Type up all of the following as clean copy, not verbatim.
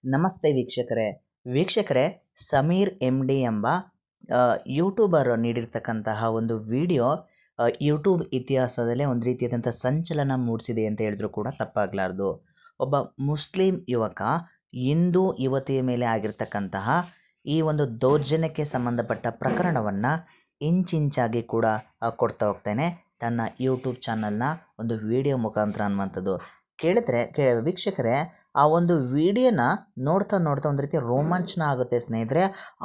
ನಮಸ್ತೆ ವೀಕ್ಷಕರೇ ಸಮೀರ್ MD ಎಂಬ ಯೂಟ್ಯೂಬರ್ ನೀಡಿರ್ತಕ್ಕಂತಹ ಒಂದು ವಿಡಿಯೋ ಯೂಟ್ಯೂಬ್ ಇತಿಹಾಸದಲ್ಲೇ ಒಂದು ರೀತಿಯಾದಂಥ ಸಂಚಲನ ಮೂಡಿಸಿದೆ ಅಂತ ಹೇಳಿದ್ರು ಕೂಡ ತಪ್ಪಾಗಲಾರ್ದು. ಒಬ್ಬ ಮುಸ್ಲಿಂ ಯುವಕ ಹಿಂದೂ ಯುವತಿಯ ಮೇಲೆ ಆಗಿರ್ತಕ್ಕಂತಹ ಈ ಒಂದು ದೌರ್ಜನ್ಯಕ್ಕೆ ಸಂಬಂಧಪಟ್ಟ ಪ್ರಕರಣವನ್ನು ಇಂಚಿಂಚಾಗಿ ಕೂಡ ಕೊಡ್ತಾ ಹೋಗ್ತಾನೆ ತನ್ನ ಯೂಟ್ಯೂಬ್ ಚಾನಲ್ನ ಒಂದು ವಿಡಿಯೋ ಮುಖಾಂತರ ಅನ್ನುವಂಥದ್ದು. ವೀಕ್ಷಕರೇ, ಆ ಒಂದು ವಿಡಿಯೋನ ನೋಡ್ತಾ ಒಂದು ರೀತಿ ರೋಮಾಂಚನ ಆಗುತ್ತೆ ಸ್ನೇಹಿತರೆ.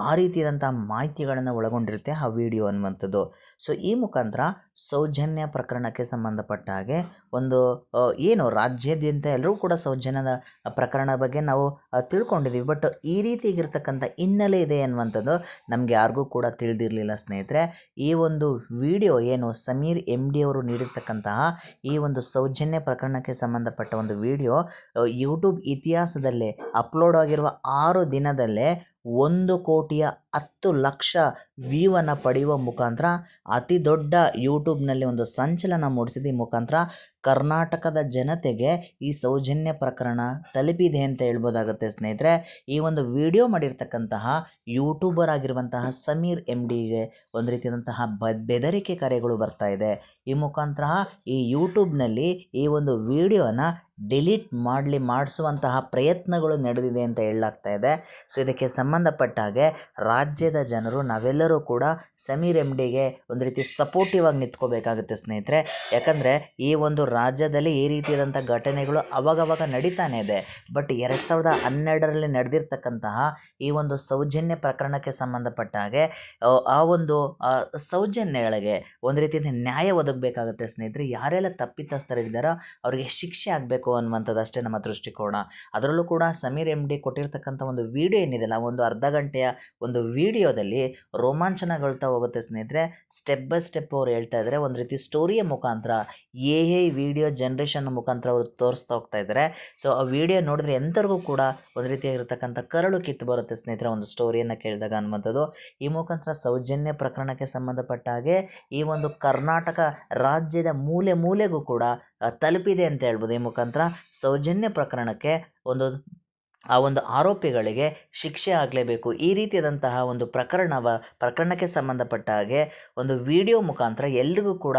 ಆ ರೀತಿಯಾದಂಥ ಮಾಹಿತಿಗಳನ್ನು ಒಳಗೊಂಡಿರುತ್ತೆ ಆ ವಿಡಿಯೋ ಅನ್ನುವಂಥದ್ದು. ಸೊ ಈ ಮುಖಾಂತರ ಸೌಜನ್ಯ ಪ್ರಕರಣಕ್ಕೆ ಸಂಬಂಧಪಟ್ಟ ಹಾಗೆ ಒಂದು ಏನು ರಾಜ್ಯಾದ್ಯಂತ ಎಲ್ಲರೂ ಕೂಡ ಸೌಜನ್ಯದ ಪ್ರಕರಣ ಬಗ್ಗೆ ನಾವು ತಿಳ್ಕೊಂಡಿದ್ದೀವಿ. ಬಟ್ ಈ ರೀತಿಯಾಗಿರ್ತಕ್ಕಂಥ ಹಿನ್ನೆಲೆ ಇದೆ ಅನ್ನುವಂಥದ್ದು ನಮಗೆ ಯಾರಿಗೂ ಕೂಡ ತಿಳಿದಿರಲಿಲ್ಲ ಸ್ನೇಹಿತರೆ. ಈ ಒಂದು ವಿಡಿಯೋ ಏನು ಸಮೀರ್ MD ಅವರು ನೀಡಿರ್ತಕ್ಕಂತಹ ಈ ಒಂದು ಸೌಜನ್ಯ ಪ್ರಕರಣಕ್ಕೆ ಸಂಬಂಧಪಟ್ಟ ಒಂದು ವಿಡಿಯೋ ಯೂಟ್ಯೂಬ್ ಇತಿಹಾಸದಲ್ಲೇ ಅಪ್ಲೋಡ್ ಆಗಿರುವ 6 ದಿನದಲ್ಲೇ 1,10,00,000 ವ್ಯೂವನ್ನು ಪಡೆಯುವ ಮುಖಾಂತರ ಅತಿ ದೊಡ್ಡ ಯೂಟ್ಯೂಬ್ನಲ್ಲಿ ಒಂದು ಸಂಚಲನ ಮೂಡಿಸಿದ ಈ ಮುಖಾಂತರ ಕರ್ನಾಟಕದ ಜನತೆಗೆ ಈ ಸೌಜನ್ಯ ಪ್ರಕರಣ ತಲುಪಿದೆ ಅಂತ ಹೇಳ್ಬೋದಾಗುತ್ತೆ ಸ್ನೇಹಿತರೆ. ಈ ಒಂದು ವಿಡಿಯೋ ಮಾಡಿರ್ತಕ್ಕಂತಹ ಯೂಟ್ಯೂಬರ್ ಆಗಿರುವಂತಹ ಸಮೀರ್ MDಗೆ ಒಂದು ರೀತಿಯಾದಂತಹ ಬೆದರಿಕೆ ಕರೆಗಳು ಬರ್ತಾ ಇದೆ. ಈ ಮುಖಾಂತರ ಈ ಯೂಟ್ಯೂಬ್ನಲ್ಲಿ ಈ ಒಂದು ವಿಡಿಯೋನ ಡಿಲೀಟ್ ಮಾಡಿಸುವಂತಹ ಪ್ರಯತ್ನಗಳು ನಡೆದಿದೆ ಅಂತ ಹೇಳಲಾಗ್ತಾ ಇದೆ. ಸೊ ಇದಕ್ಕೆ ಸಂಬಂಧಪಟ್ಟ ಹಾಗೆ ರಾಜ್ಯದ ಜನರು ನಾವೆಲ್ಲರೂ ಕೂಡ ಸಮೀರ್ MDಗೆ ಒಂದು ರೀತಿ ಸಪೋರ್ಟಿವ್ ಆಗಿ ನಿಂತ್ಕೋಬೇಕಾಗುತ್ತೆ ಸ್ನೇಹಿತರೆ. ಯಾಕಂದರೆ ಈ ಒಂದು ರಾಜ್ಯದಲ್ಲಿ ಈ ರೀತಿಯಾದಂಥ ಘಟನೆಗಳು ಅವಾಗವಾಗ ನಡೀತಾನೆ ಇದೆ. ಬಟ್ 2012ರಲ್ಲಿ ನಡೆದಿರ್ತಕ್ಕಂತಹ ಈ ಒಂದು ಸೌಜನ್ಯ ಪ್ರಕರಣಕ್ಕೆ ಸಂಬಂಧಪಟ್ಟ ಹಾಗೆ ಆ ಒಂದು ಸೌಜನ್ಯಗಳಿಗೆ ಒಂದು ರೀತಿಯಿಂದ ನ್ಯಾಯ ಒದಗಬೇಕಾಗುತ್ತೆ ಸ್ನೇಹಿತರೆ. ಯಾರೆಲ್ಲ ತಪ್ಪಿತಸ್ಥರಿದ್ದಾರೋ ಅವರಿಗೆ ಶಿಕ್ಷೆ ಆಗಬೇಕು ಅನ್ನುವಂಥದ್ದು ಅಷ್ಟೇ ನಮ್ಮ ದೃಷ್ಟಿಕೋನ. ಅದರಲ್ಲೂ ಕೂಡ ಸಮೀರ್ MD ಕೊಟ್ಟಿರ್ತಕ್ಕಂಥ ಒಂದು ವಿಡಿಯೋ ಏನಿದೆಲ್ಲ, ಒಂದು ಅರ್ಧ ಗಂಟೆಯ ಒಂದು ವಿಡಿಯೋದಲ್ಲಿ ರೋಮಾಂಚನಗೊಳ್ತಾ ಹೋಗುತ್ತೆ ಸ್ನೇಹಿತರೆ. ಸ್ಟೆಪ್ ಬೈ ಸ್ಟೆಪ್ ಅವ್ರು ಹೇಳ್ತಾ ಇದ್ದಾರೆ. ಒಂದು ರೀತಿ ಸ್ಟೋರಿಯ ಮುಖಾಂತರ AI ವಿಡಿಯೋ ಜನ್ರೇಷನ್ ಮುಖಾಂತರ ಅವರು ತೋರಿಸ್ತಾ ಹೋಗ್ತಾ ಇದ್ದಾರೆ. ಸೊ ಆ ವಿಡಿಯೋ ನೋಡಿದ್ರೆ ಎಂಥರಿಗೂ ಕೂಡ ಒಂದು ರೀತಿಯಾಗಿರ್ತಕ್ಕಂಥ ಕರಳು ಕಿತ್ತು ಬರುತ್ತೆ ಸ್ನೇಹಿತರೆ ಒಂದು ಸ್ಟೋರಿಯನ್ನು ಕೇಳಿದಾಗ ಅನ್ನುವಂಥದ್ದು. ಈ ಮುಖಾಂತರ ಸೌಜನ್ಯ ಪ್ರಕರಣಕ್ಕೆ ಸಂಬಂಧಪಟ್ಟ ಹಾಗೆ ಈ ಒಂದು ಕರ್ನಾಟಕ ರಾಜ್ಯದ ಮೂಲೆ ಮೂಲೆಗೂ ಕೂಡ ತಲುಪಿದೆ ಅಂತ ಹೇಳ್ಬೋದು. ಈ ಮುಖಾಂತರ ಸೌಜನ್ಯ ಪ್ರಕರಣಕ್ಕೆ ಆ ಒಂದು ಆರೋಪಿಗಳಿಗೆ ಶಿಕ್ಷೆ ಆಗಲೇಬೇಕು. ಈ ರೀತಿಯಾದಂತಹ ಒಂದು ಪ್ರಕರಣಕ್ಕೆ ಸಂಬಂಧಪಟ್ಟ ಹಾಗೆ ಒಂದು ವಿಡಿಯೋ ಮುಖಾಂತರ ಎಲ್ರಿಗೂ ಕೂಡ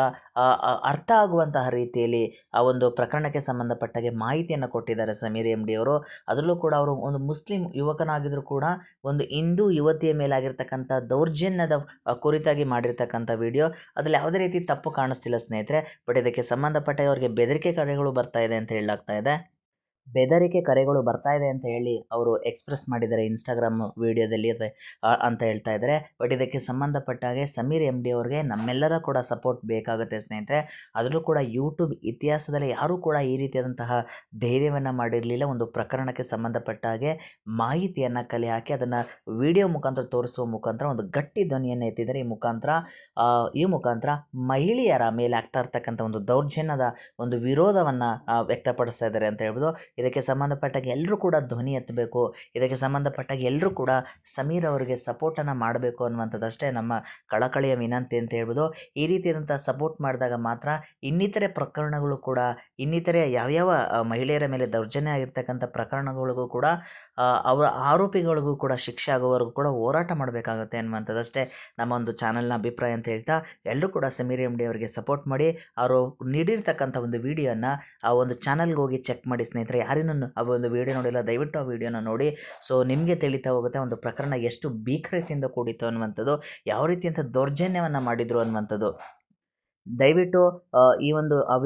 ಅರ್ಥ ಆಗುವಂತಹ ರೀತಿಯಲ್ಲಿ ಆ ಒಂದು ಪ್ರಕರಣಕ್ಕೆ ಸಂಬಂಧಪಟ್ಟಾಗೆ ಮಾಹಿತಿಯನ್ನು ಕೊಟ್ಟಿದ್ದಾರೆ ಸಮೀರ್ MD ಅವರು. ಅದರಲ್ಲೂ ಕೂಡ ಅವರು ಒಂದು ಮುಸ್ಲಿಂ ಯುವಕನಾಗಿದ್ದರೂ ಕೂಡ ಒಂದು ಹಿಂದೂ ಯುವತಿಯ ಮೇಲಾಗಿರ್ತಕ್ಕಂಥ ದೌರ್ಜನ್ಯದ ಕುರಿತಾಗಿ ಮಾಡಿರ್ತಕ್ಕಂಥ ವಿಡಿಯೋ, ಅದರಲ್ಲಿ ಯಾವುದೇ ರೀತಿ ತಪ್ಪು ಕಾಣಿಸ್ತಿಲ್ಲ ಸ್ನೇಹಿತರೆ. ಬಟ್ ಇದಕ್ಕೆ ಸಂಬಂಧಪಟ್ಟ ಅವರಿಗೆ ಬೆದರಿಕೆ ಕರೆಗಳು ಬರ್ತಾ ಇದೆ ಅಂತ ಹೇಳಲಾಗ್ತಾ ಇದೆ. ಬೆದರಿಕೆ ಕರೆಗಳು ಬರ್ತಾ ಇದೆ ಅಂತ ಹೇಳಿ ಅವರು ಎಕ್ಸ್ಪ್ರೆಸ್ ಮಾಡಿದ್ದಾರೆ ಇನ್ಸ್ಟಾಗ್ರಾಮ್ ವಿಡಿಯೋದಲ್ಲಿ ಅಂತ ಹೇಳ್ತಾ ಇದ್ದಾರೆ. ಬಟ್ ಇದಕ್ಕೆ ಸಂಬಂಧಪಟ್ಟ ಹಾಗೆ ಸಮೀರ್ MD ಅವ್ರಿಗೆ ನಮ್ಮೆಲ್ಲರ ಕೂಡ ಸಪೋರ್ಟ್ ಬೇಕಾಗುತ್ತೆ ಸ್ನೇಹಿತರೆ. ಅದರಲ್ಲೂ ಕೂಡ ಯೂಟ್ಯೂಬ್ ಇತಿಹಾಸದಲ್ಲಿ ಯಾರೂ ಕೂಡ ಈ ರೀತಿಯಾದಂತಹ ಧೈರ್ಯವನ್ನು ಮಾಡಿರಲಿಲ್ಲ. ಒಂದು ಪ್ರಕರಣಕ್ಕೆ ಸಂಬಂಧಪಟ್ಟ ಹಾಗೆ ಮಾಹಿತಿಯನ್ನು ಕಲೆ ಹಾಕಿ ಅದನ್ನು ವಿಡಿಯೋ ಮುಖಾಂತರ ತೋರಿಸುವ ಮುಖಾಂತರ ಒಂದು ಗಟ್ಟಿ ಧ್ವನಿಯನ್ನು ಎತ್ತಿದ್ದಾರೆ. ಈ ಮುಖಾಂತರ ಮಹಿಳೆಯರ ಮೇಲೆ ಆಗ್ತಾ ಇರ್ತಕ್ಕಂಥ ಒಂದು ದೌರ್ಜನ್ಯದ ಒಂದು ವಿರೋಧವನ್ನು ವ್ಯಕ್ತಪಡಿಸ್ತಾ ಇದ್ದಾರೆ ಅಂತ ಹೇಳ್ಬೋದು. ಇದಕ್ಕೆ ಸಂಬಂಧಪಟ್ಟಾಗ ಎಲ್ಲರೂ ಕೂಡ ಧ್ವನಿ ಎತ್ತಬೇಕು. ಇದಕ್ಕೆ ಸಂಬಂಧಪಟ್ಟಾಗ ಎಲ್ಲರೂ ಕೂಡ ಸಮೀರ್ ಅವರಿಗೆ ಸಪೋರ್ಟನ್ನು ಮಾಡಬೇಕು ಅನ್ನುವಂಥದ್ದಷ್ಟೇ ನಮ್ಮ ಕಳಕಳಿಯ ವಿನಂತಿ ಅಂತ ಹೇಳ್ಬೋದು. ಈ ರೀತಿಯಾದಂಥ ಸಪೋರ್ಟ್ ಮಾಡಿದಾಗ ಮಾತ್ರ ಇನ್ನಿತರೆ ಪ್ರಕರಣಗಳು ಕೂಡ ಇನ್ನಿತರೆ ಯಾವ್ಯಾವ ಮಹಿಳೆಯರ ಮೇಲೆ ದೌರ್ಜನ್ಯ ಆಗಿರ್ತಕ್ಕಂಥ ಪ್ರಕರಣಗಳಿಗೂ ಕೂಡ ಅವರ ಆರೋಪಿಗಳಿಗೂ ಕೂಡ ಶಿಕ್ಷೆ ಆಗುವವರೆಗೂ ಕೂಡ ಹೋರಾಟ ಮಾಡಬೇಕಾಗುತ್ತೆ ಅನ್ನುವಂಥದ್ದಷ್ಟೇ ನಮ್ಮ ಒಂದು ಚಾನಲ್ನ ಅಭಿಪ್ರಾಯ ಅಂತ ಹೇಳ್ತಾ, ಎಲ್ಲರೂ ಕೂಡ ಸಮೀರ್ MD ಅವರಿಗೆ ಸಪೋರ್ಟ್ ಮಾಡಿ ಅವರು ನೀಡಿರ್ತಕ್ಕಂಥ ಒಂದು ವಿಡಿಯೋನ ಆ ಒಂದು ಚಾನಲ್ಗೆ ಹೋಗಿ ಚೆಕ್ ಮಾಡಿ ಸ್ನೇಹಿತರೆ. ಯಾರೇನೂ ಆ ಒಂದು ವಿಡಿಯೋ ನೋಡಿಲ್ಲ ದಯವಿಟ್ಟು ಆ ವಿಡಿಯೋನ ನೋಡಿ. ಸೊ ನಿಮಗೆ ತಿಳಿತಾ ಹೋಗುತ್ತೆ ಒಂದು ಪ್ರಕರಣ ಎಷ್ಟು ಭೀಕರತೆಯಿಂದ ಕೂಡಿತ್ತು ಅನ್ನುವಂಥದ್ದು, ಯಾವ ರೀತಿಯಂಥ ದೌರ್ಜನ್ಯವನ್ನು ಮಾಡಿದರು ಅನ್ನುವಂಥದ್ದು. ದಯವಿಟ್ಟು ಆ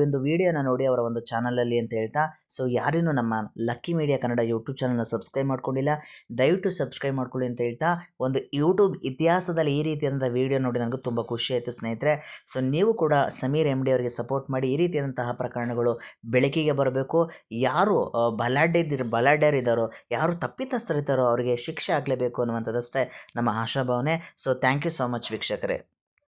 ಒಂದು ವಿಡಿಯೋನ ನೋಡಿ ಅವರ ಒಂದು ಚಾನಲಲ್ಲಿ ಅಂತ ಹೇಳ್ತಾ, ಸೊ ಯಾರೇನೂ ನಮ್ಮ ಲಕ್ಕಿ ಮೀಡಿಯಾ ಕನ್ನಡ ಯೂಟ್ಯೂಬ್ ಚಾನಲ್ನ ಸಬ್ಸ್ಕ್ರೈಬ್ ಮಾಡ್ಕೊಂಡಿಲ್ಲ ದಯವಿಟ್ಟು ಸಬ್ಸ್ಕ್ರೈಬ್ ಮಾಡ್ಕೊಳ್ಳಿ ಅಂತ ಹೇಳ್ತಾ, ಒಂದು ಯೂಟ್ಯೂಬ್ ಇತಿಹಾಸದಲ್ಲಿ ಈ ರೀತಿಯಾದಂಥ ವಿಡಿಯೋ ನೋಡಿ ನನಗೂ ತುಂಬ ಖುಷಿ ಆಯಿತು ಸ್ನೇಹಿತರೆ. ಸೊ ನೀವು ಕೂಡ ಸಮೀರ್ MD ಅವರಿಗೆ ಸಪೋರ್ಟ್ ಮಾಡಿ. ಈ ರೀತಿಯಾದಂತಹ ಪ್ರಕರಣಗಳು ಬೆಳಕಿಗೆ ಬರಬೇಕು. ಯಾರು ಬಲಾಢ್ಯರಿದ್ದಾರೋ, ಯಾರು ತಪ್ಪಿತಸ್ಥರಿದ್ದಾರೋ ಅವರಿಗೆ ಶಿಕ್ಷೆ ಆಗಲೇಬೇಕು ಅನ್ನುವಂಥದ್ದಷ್ಟೇ ನಮ್ಮ ಆಶಾಭಾವನೆ. So thank you so much ವೀಕ್ಷಕರೇ.